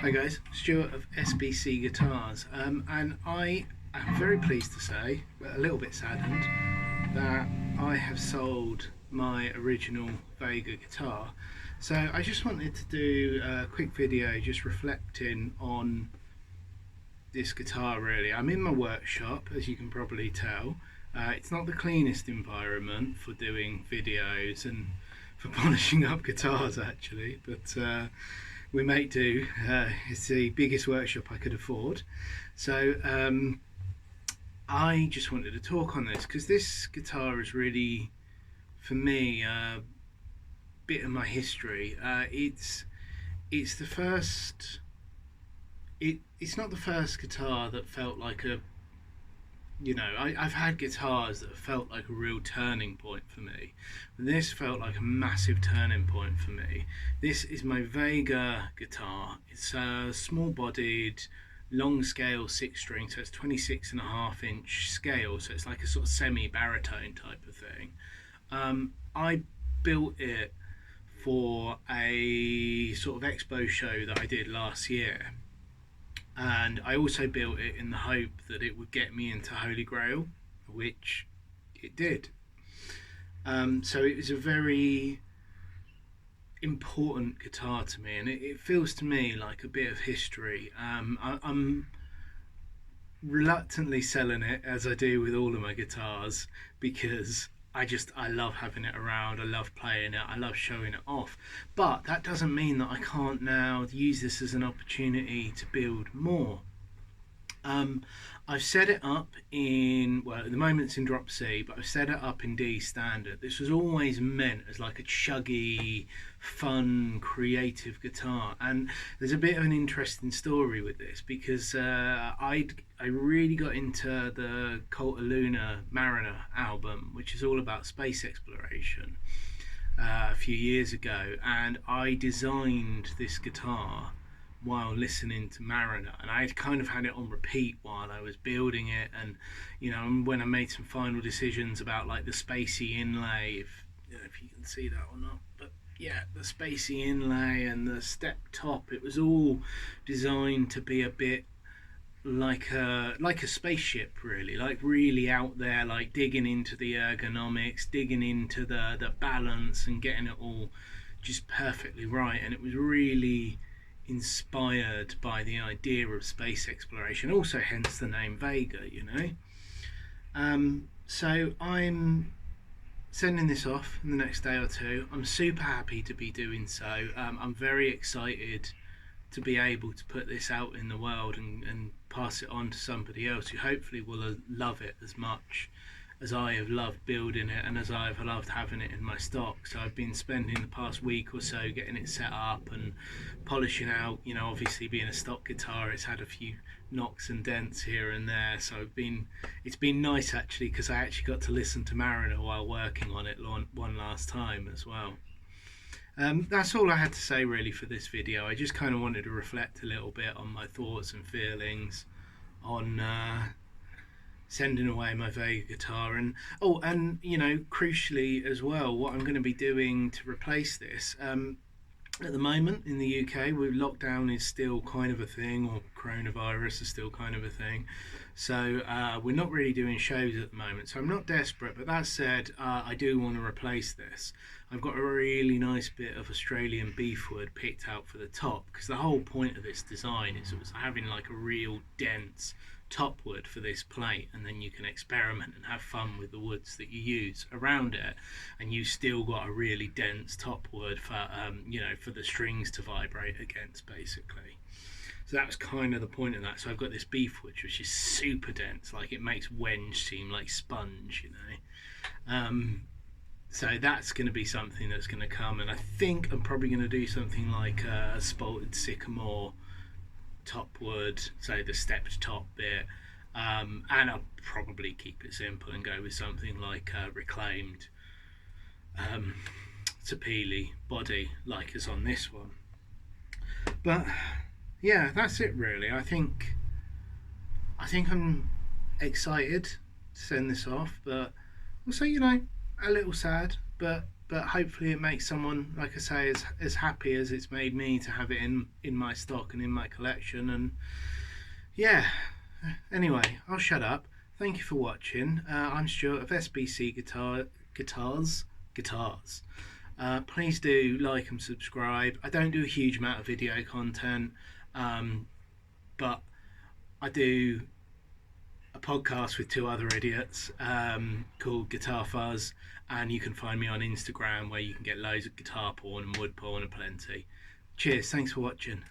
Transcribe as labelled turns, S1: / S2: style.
S1: Hi guys, Stuart of SBC Guitars, and I am very pleased to say, but a little bit saddened, that I have sold my original Vega guitar. So I just wanted to do a quick video just reflecting on this guitar really. I'm in my workshop, as you can probably tell. It's not the cleanest environment for doing videos and for polishing up guitars actually, but we make do. It's the biggest workshop I could afford. So I just wanted to talk on this because this guitar is really, for me, a bit of my history. It's the first. It's not the first guitar that felt like a, I've had guitars that felt like a real turning point for me. But this felt like a massive turning point for me. This is my Vega guitar. It's a small bodied, long scale six string, so it's 26.5 inch scale, so it's like a sort of semi baritone type of thing. I built it for a sort of expo show that I did last year, and I also built it in the hope that it would get me into Holy Grail, which it did. So it was a very important guitar to me, and it feels to me like a bit of history. I'm reluctantly selling it, as I do with all of my guitars, because I love having it around. I love playing it. I love showing it off. But that doesn't mean that I can't now use this as an opportunity to build more. Um, I've set it up in, well, at the moment it's in drop C, but I've set it up in D standard. This was always meant as like a chuggy, fun, creative guitar. And there's a bit of an interesting story with this because I really got into the Cult of Luna Mariner album, which is all about space exploration, a few years ago, and I designed this guitar while listening to Mariner, and I kind of had it on repeat while I was building it. And when I made some final decisions about like the spacey inlay, if you can see that or not, but yeah, the spacey inlay and the step top, it was all designed to be a bit like a spaceship, really, like really out there, like digging into the ergonomics, digging into the balance and getting it all just perfectly right. And it was really inspired by the idea of space exploration, also hence the name Vega. So I'm sending this off in the next day or two. I'm super happy to be doing so. I'm very excited to be able to put this out in the world and pass it on to somebody else who hopefully will love it as much as I have loved building it and as I've loved having it in my stock. So I've been spending the past week or so getting it set up and polishing out. Obviously being a stock guitar, it's had a few knocks and dents here and there. So it's been nice actually, because I actually got to listen to Mariner while working on it one last time as well. That's all I had to say really for this video. I just kind of wanted to reflect a little bit on my thoughts and feelings on sending away my Vega guitar, and crucially as well, what I'm going to be doing to replace this. At the moment in the UK, lockdown is still kind of a thing, or coronavirus is still kind of a thing. So we're not really doing shows at the moment. So I'm not desperate, but that said, I do want to replace this. I've got a really nice bit of Australian beefwood picked out for the top, because the whole point of this design is it was having like a real dense top wood for this plate, and then you can experiment and have fun with the woods that you use around it, and you still got a really dense top wood for for the strings to vibrate against, basically. So that was kind of the point of that. So I've got this beefwood which is super dense, like it makes wenge seem like sponge. So that's going to be something that's going to come, and I think I'm probably going to do something like a spalted sycamore top wood, so the stepped top bit, and I'll probably keep it simple and go with something like reclaimed Sapele body, like is on this one. But yeah, that's it really. I think I'm excited to send this off, but also a little sad, but but hopefully it makes someone, like I say, as happy as it's made me to have it in my stock and in my collection. And yeah, anyway, I'll shut up. Thank you for watching. I'm Stuart of SBC Guitars. Please do like and subscribe. I don't do a huge amount of video content, but I do a podcast with two other idiots called Guitar Fuzz, and you can find me on Instagram, where you can get loads of guitar porn and wood porn and plenty. Cheers, thanks for watching.